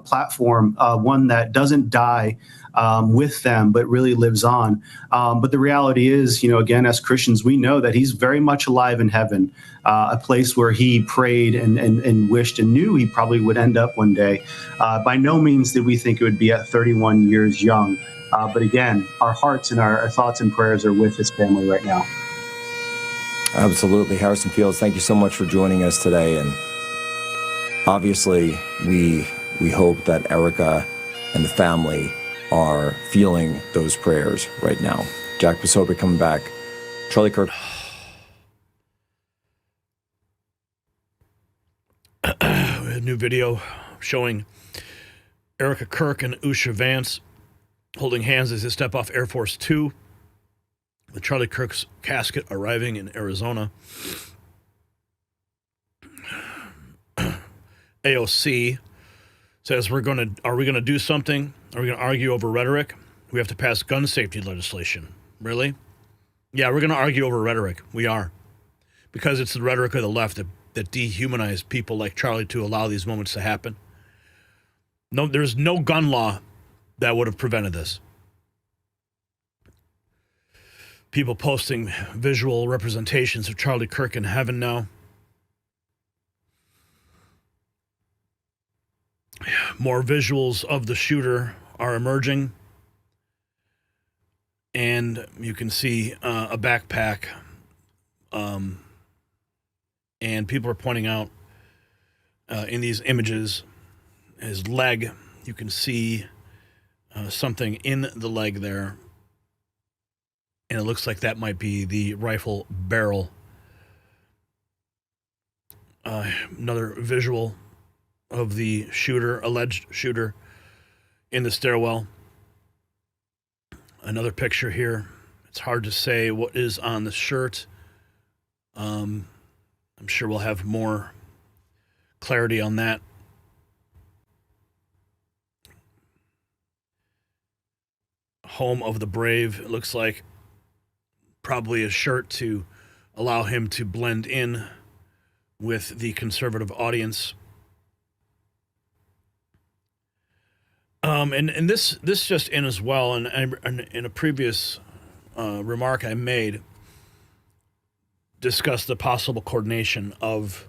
platform, one that doesn't die with them, but really lives on. But the reality is, you know, again, as Christians, we know that he's very much alive in heaven, a place where he prayed and wished and knew he probably would end up one day. By no means did we think it would be at 31 years young. But again, our hearts and our thoughts and prayers are with his family right now. Absolutely. Harrison Fields, thank you so much for joining us today. And obviously, we hope that Erica and the family are feeling those prayers right now. Jack Posobiec coming back. Charlie Kirk. A new video showing Erica Kirk and Usha Vance holding hands as they step off Air Force Two, with Charlie Kirk's casket arriving in Arizona. AOC says, are we going to do something? Are we going to argue over rhetoric? We have to pass gun safety legislation. Really? Yeah, we're going to argue over rhetoric. We are. Because it's the rhetoric of the left that dehumanize people like Charlie to allow these moments to happen. No, there's no gun law that would have prevented this. People posting visual representations of Charlie Kirk in heaven now. More visuals of the shooter are emerging. And you can see a backpack. And people are pointing out in these images his leg. You can see something in the leg there. And it looks like that might be the rifle barrel. Another visual of the shooter, alleged shooter, in the stairwell. Another picture here. It's hard to say what is on the shirt. I'm sure we'll have more clarity on that. Home of the Brave, it looks like. Probably a shirt to allow him to blend in with the conservative audience. And this just in as well, and in a previous remark I made, discussed the possible coordination of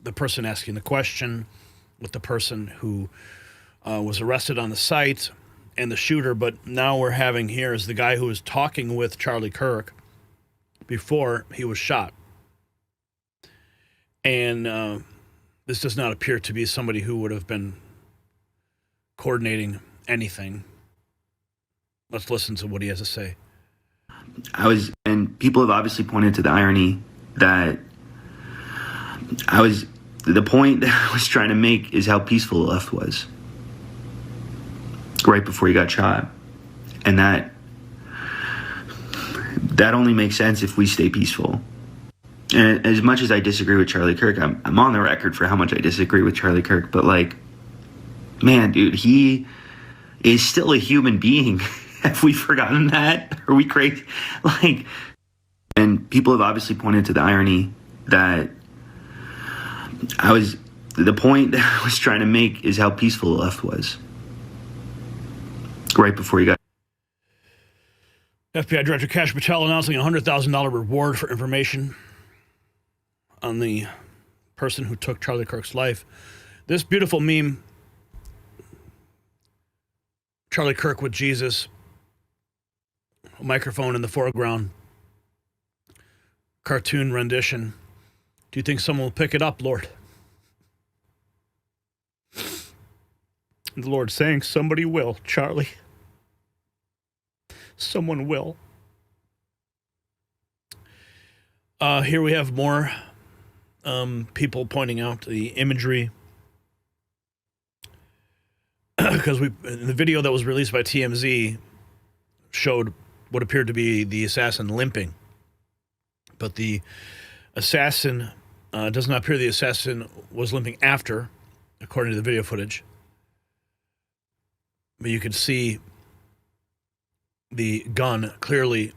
the person asking the question with the person who was arrested on the site and the shooter. But now we're having here is the guy who was talking with Charlie Kirk before he was shot. And this does not appear to be somebody who would have been coordinating anything. Let's listen to what he has to say. And people have obviously pointed to the irony that the point that I was trying to make is how peaceful the left was right before he got shot. And that only makes sense if we stay peaceful. And as much as I disagree with Charlie Kirk, I'm on the record for how much I disagree with Charlie Kirk, but like, man, dude, he is still a human being. Have we forgotten that? Are we crazy? Like, and people have obviously pointed to the irony that the point that I was trying to make is how peaceful the left was right before he got. FBI Director Kash Patel announcing a $100,000 reward for information on the person who took Charlie Kirk's life. This beautiful meme, Charlie Kirk with Jesus, a microphone in the foreground, cartoon rendition. Do you think someone will pick it up, Lord? And the Lord saying, somebody will, Charlie. Someone will. Here we have more people pointing out the imagery. Because the video that was released by TMZ showed what appeared to be the assassin limping. But the assassin does not appear the assassin was limping after, according to the video footage. But you can see the gun clearly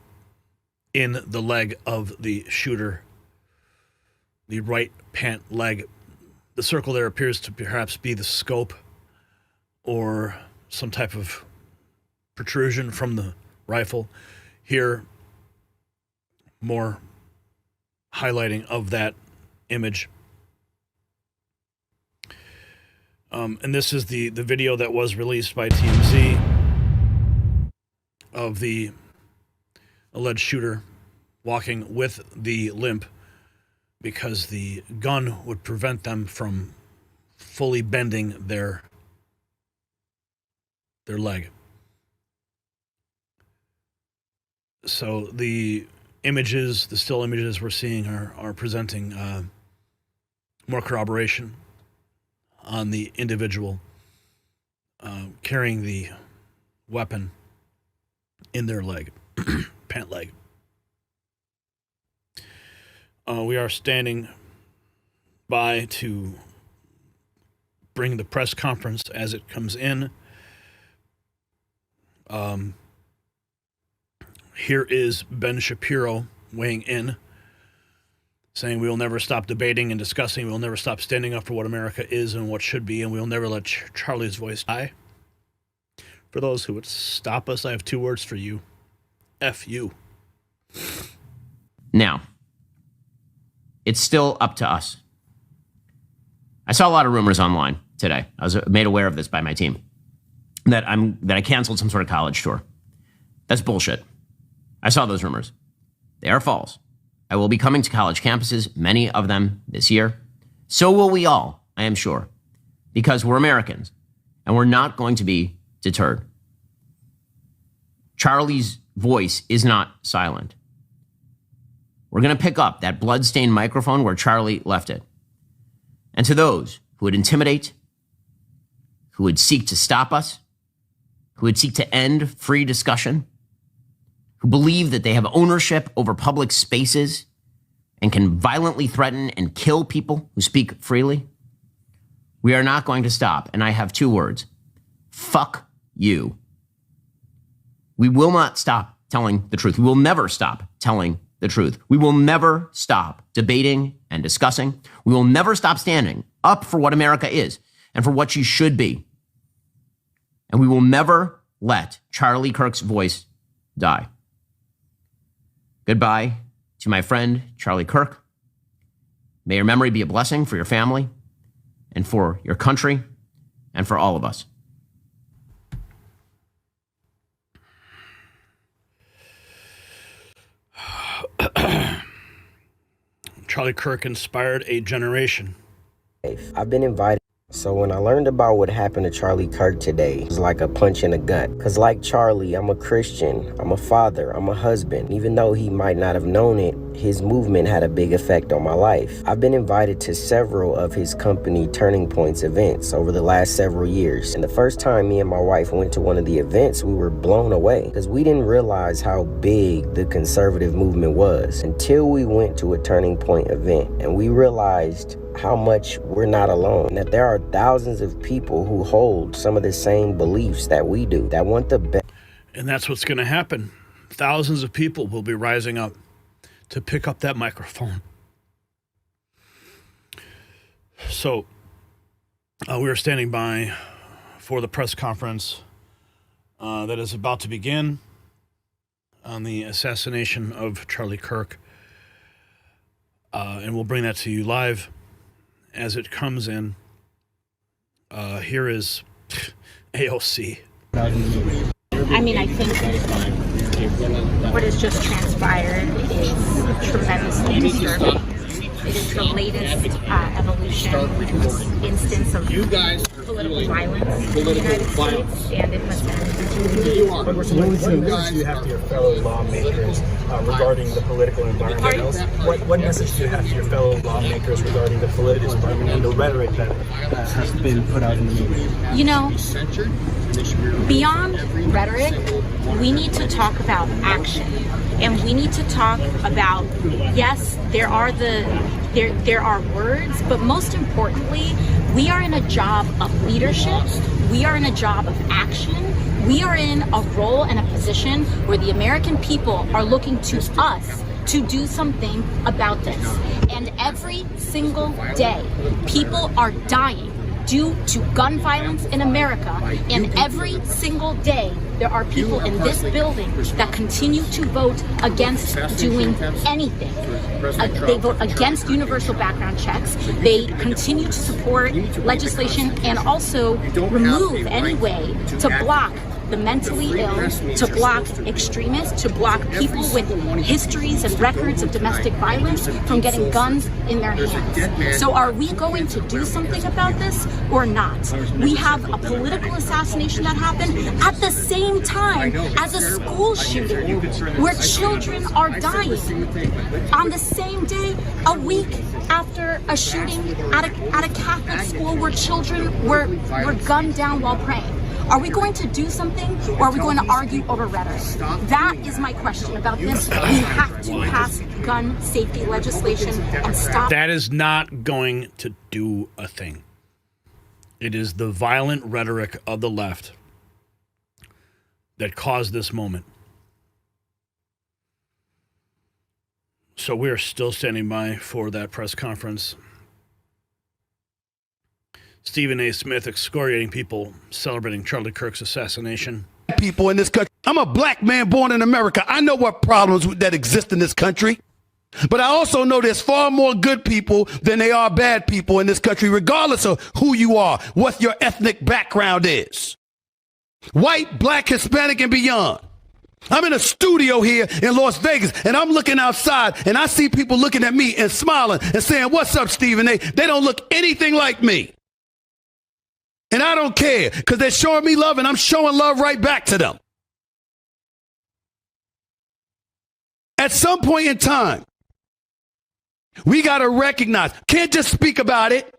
in the leg of the shooter, the right pant leg. The circle there appears to perhaps be the scope or some type of protrusion from the rifle. Here, more highlighting of that image. And this is the video that was released by TMZ of the alleged shooter walking with the limp because the gun would prevent them from fully bending their leg. So the images, the still images we're seeing are presenting more corroboration on the individual carrying the weapon in their leg, pant leg. We are standing by to bring the press conference as it comes in. Here is Ben Shapiro weighing in, saying we will never stop debating and discussing. We will never stop standing up for what America is and what should be, and we will never let Charlie's voice die. For those who would stop us, I have 2 words for you. F you. Now, it's still up to us. I saw a lot of rumors online today. I was made aware of this by my team, that I canceled some sort of college tour. That's bullshit. I saw those rumors. They are false. I will be coming to college campuses, many of them this year. So will we all, I am sure, because we're Americans and we're not going to be deterred. Charlie's voice is not silent. We're going to pick up that bloodstained microphone where Charlie left it. And to those who would intimidate, who would seek to stop us, who would seek to end free discussion, who believe that they have ownership over public spaces and can violently threaten and kill people who speak freely, we are not going to stop. And I have 2 words. Fuck you. We will not stop telling the truth. We will never stop telling the truth. We will never stop debating and discussing. We will never stop standing up for what America is and for what she should be. And we will never let Charlie Kirk's voice die. Goodbye to my friend, Charlie Kirk. May your memory be a blessing for your family and for your country and for all of us. Charlie Kirk inspired a generation. I've been invited. So when I learned about what happened to Charlie Kirk today, it was like a punch in the gut. Because like Charlie, I'm a Christian, I'm a father, I'm a husband. Even though he might not have known it, his movement had a big effect on my life. I've been invited to several of his company Turning Points events over the last several years. And the first time me and my wife went to one of the events, we were blown away because we didn't realize how big the conservative movement was until we went to a Turning Point event and we realized how much we're not alone, that there are thousands of people who hold some of the same beliefs that we do, that want the best. And that's what's going to happen. Thousands of people will be rising up to pick up that microphone. So we are standing by for the press conference that is about to begin on the assassination of Charlie Kirk. And we'll bring that to you live as it comes in. Here is AOC. I mean, I think what has just transpired is tremendously disturbing. It is the latest evolution, instance of political violence in the United States, and it must end. What message do you have to your fellow lawmakers regarding the political environment? What message do you have to your fellow lawmakers regarding the political environment and the rhetoric that has been put out in the media? You know, beyond rhetoric, we need to talk about action. And we need to talk about, yes, there are words, but most importantly, we are in a job of leadership. We are in a job of action. We are in a role and a position where the American people are looking to us to do something about this. And every single day, people are dying due to gun violence in America, and every single day there are people in this building that continue to vote against doing anything. They vote against universal background checks. They continue to support legislation and also remove any way to block the mentally ill, to block extremists, to block people with histories and records of domestic violence from getting guns in their hands. So are we going to do something about this or not? We have a political assassination that happened at the same time as a school shooting where children are dying. On the same day, a week after a shooting at a Catholic school where children were gunned down while praying. Are we going to do something, or are we going to argue over rhetoric? That is my question about this. We have to pass gun safety legislation and stop. That is not going to do a thing. It is the violent rhetoric of the left that caused this moment. So we are still standing by for that press conference. Stephen A. Smith excoriating people celebrating Charlie Kirk's assassination. People in this country. I'm a black man born in America. I know what problems that exist in this country. But I also know there's far more good people than there are bad people in this country, regardless of who you are, what your ethnic background is. White, black, Hispanic, and beyond. I'm in a studio here in Las Vegas, and I'm looking outside, and I see people looking at me and smiling and saying, "What's up, Stephen?" They don't look anything like me. And I don't care, because they're showing me love, and I'm showing love right back to them. At some point in time, we got to recognize, can't just speak about it.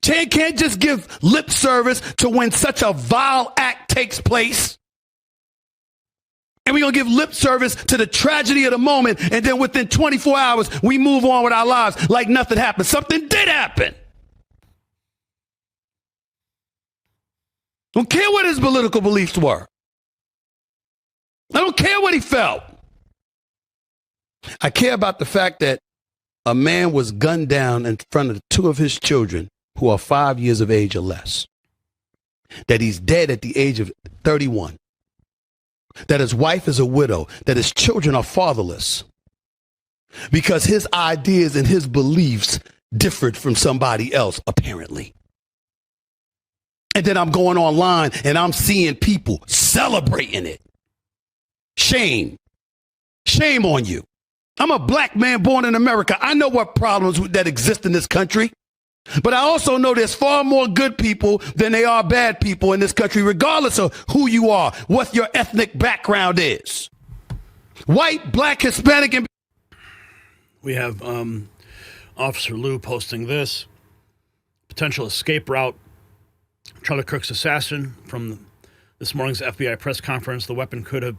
Can't just give lip service to when such a vile act takes place. And we're going to give lip service to the tragedy of the moment, and then within 24 hours, we move on with our lives like nothing happened. Something did happen. Don't care what his political beliefs were. I don't care what he felt. I care about the fact that a man was gunned down in front of two of his children who are 5 years of age or less. That he's dead at the age of 31. That his wife is a widow. That his children are fatherless. Because his ideas and his beliefs differed from somebody else, apparently. And then I'm going online and I'm seeing people celebrating it. Shame. Shame on you. I'm a black man born in America. I know what problems that exist in this country. But I also know there's far more good people than there are bad people in this country, regardless of who you are, what your ethnic background is. White, black, Hispanic, and... We have Officer Lou posting this. Potential escape route. Charlie Kirk's assassin from this morning's FBI press conference. The weapon could have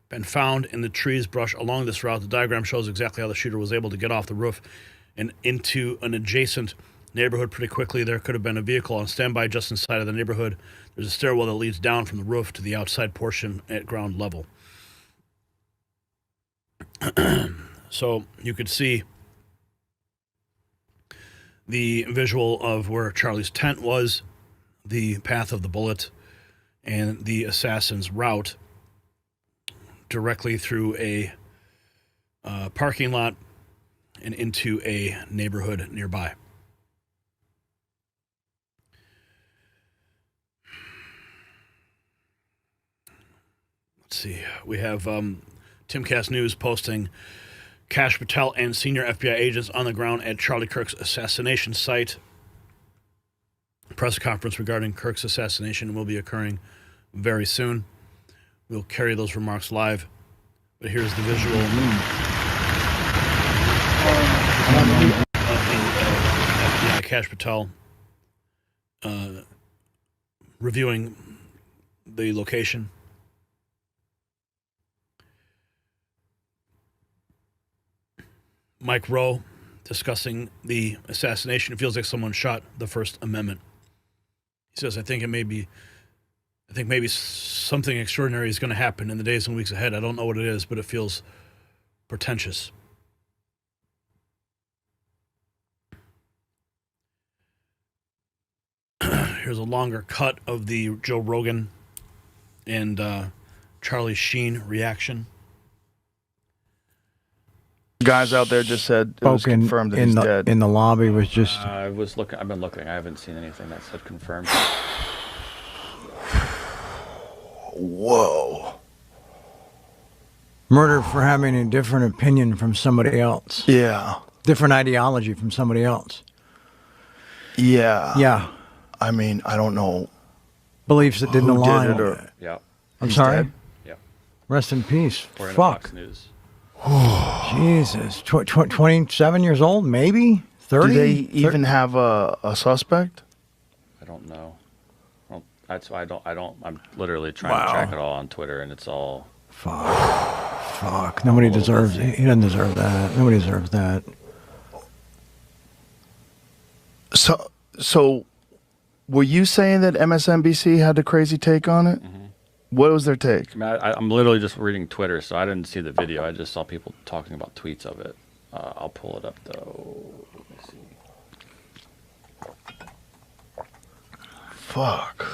been found in the trees brush along this route. The diagram shows exactly how the shooter was able to get off the roof and into an adjacent neighborhood pretty quickly. There could have been a vehicle on standby just inside of the neighborhood. There's a stairwell that leads down from the roof to the outside portion at ground level. So you could see the visual of where Charlie's tent was, the path of the bullet, and the assassin's route directly through a parking lot and into a neighborhood nearby. Let's see. We have Timcast News posting Kash Patel and senior FBI agents on the ground at Charlie Kirk's assassination site. A press conference regarding Kirk's assassination will be occurring very soon. We'll carry those remarks live. But here's the visual of the FBI Kash Patel reviewing the location. Mike Rowe discussing the assassination. It feels like someone shot the First Amendment. He says, I think maybe something extraordinary is going to happen in the days and weeks ahead. I don't know what it is, but it feels portentous. Here's a longer cut of the Joe Rogan and Charlie Sheen reaction. Guys out there just said it was confirmed that he's dead. In the lobby was just... I've been looking. I haven't seen anything that said confirmed. Whoa. Murder for having a different opinion from somebody else. Yeah. Different ideology from somebody else. Yeah. Yeah. I mean, I don't know. Beliefs that didn't align. Did it or, yeah. I'm sorry? Dead? Yeah. Rest in peace. According to Fuck. Fox News. Jesus. 27 years old, maybe? 30? Do they even have a suspect? I don't know. That's why I don't. I'm literally trying to track it all on Twitter, and it's all. Fuck. Nobody deserves it. He doesn't deserve that. Nobody deserves that. So, were you saying that MSNBC had a crazy take on it? Mm-hmm. What was their take? I mean, I'm literally just reading Twitter, so I didn't see the video. I just saw people talking about tweets of it. I'll pull it up though. Let me see. Fuck.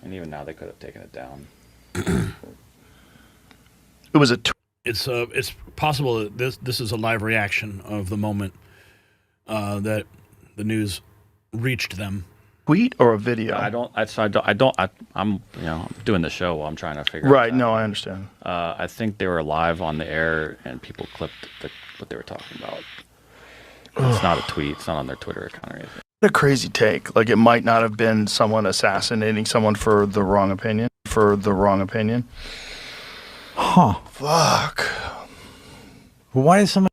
And even now, they could have taken it down. It was It's possible that this is a live reaction of the moment that the news reached them. Tweet or a video? I'm doing the show while I'm trying to figure it out. Right. No, I understand. I think they were live on the air and people clipped what they were talking about. It's not a tweet. It's not on their Twitter account or anything. What a crazy take. Like, it might not have been someone assassinating someone for the wrong opinion. Huh. Fuck. Why is someone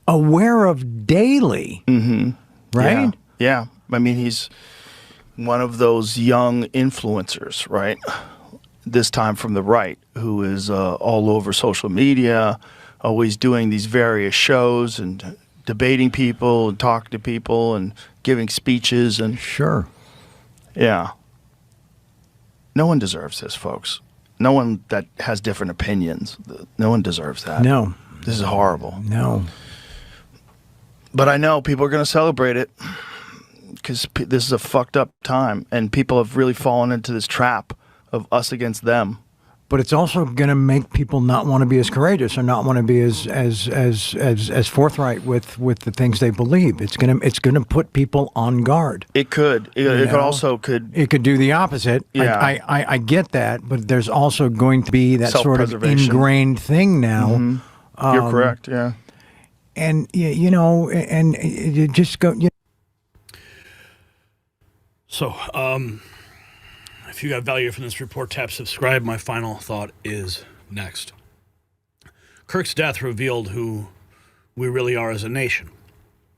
aware of daily? Mm-hmm. Right? Yeah. I mean, he's one of those young influencers, right? This time from the right, who is all over social media, always doing these various shows and debating people and talking to people and giving speeches and sure. Yeah. No one deserves this, folks. No one that has different opinions. No one deserves that. No. This is horrible. No. But I know people are going to celebrate it because this is a fucked up time and people have really fallen into this trap of us against them. But it's also going to make people not want to be as courageous or not want to be as forthright with the things they believe. It's going to put people on guard. It could. It could do the opposite. Yeah. I get that, but there's also going to be that sort of Self-preservation. ingrained thing now. Mm-hmm. You're correct. Yeah. And and you just go. So, if you got value from this report, tap subscribe. My final thought is next. Kirk's death revealed who we really are as a nation.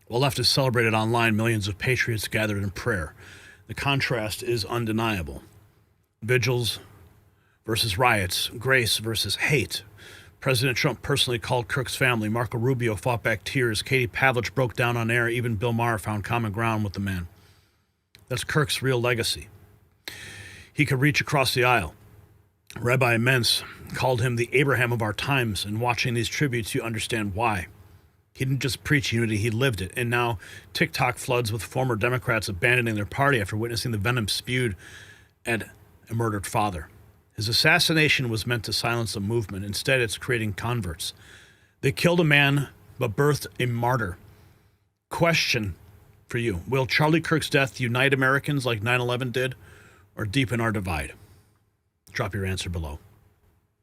While leftists celebrated online, millions of patriots gathered in prayer. The contrast is undeniable. Vigils versus riots, grace versus hate. President Trump personally called Kirk's family. Marco Rubio fought back tears. Katie Pavlich broke down on air. Even Bill Maher found common ground with the man. That's Kirk's real legacy. He could reach across the aisle. Rabbi Mentz called him the Abraham of our times, and watching these tributes, you understand why. He didn't just preach unity, he lived it. And now TikTok floods with former Democrats abandoning their party after witnessing the venom spewed at a murdered father. His assassination was meant to silence a movement. Instead, it's creating converts. They killed a man, but birthed a martyr. Question for you. Will Charlie Kirk's death unite Americans like 9/11 did, or deepen our divide? Drop your answer below.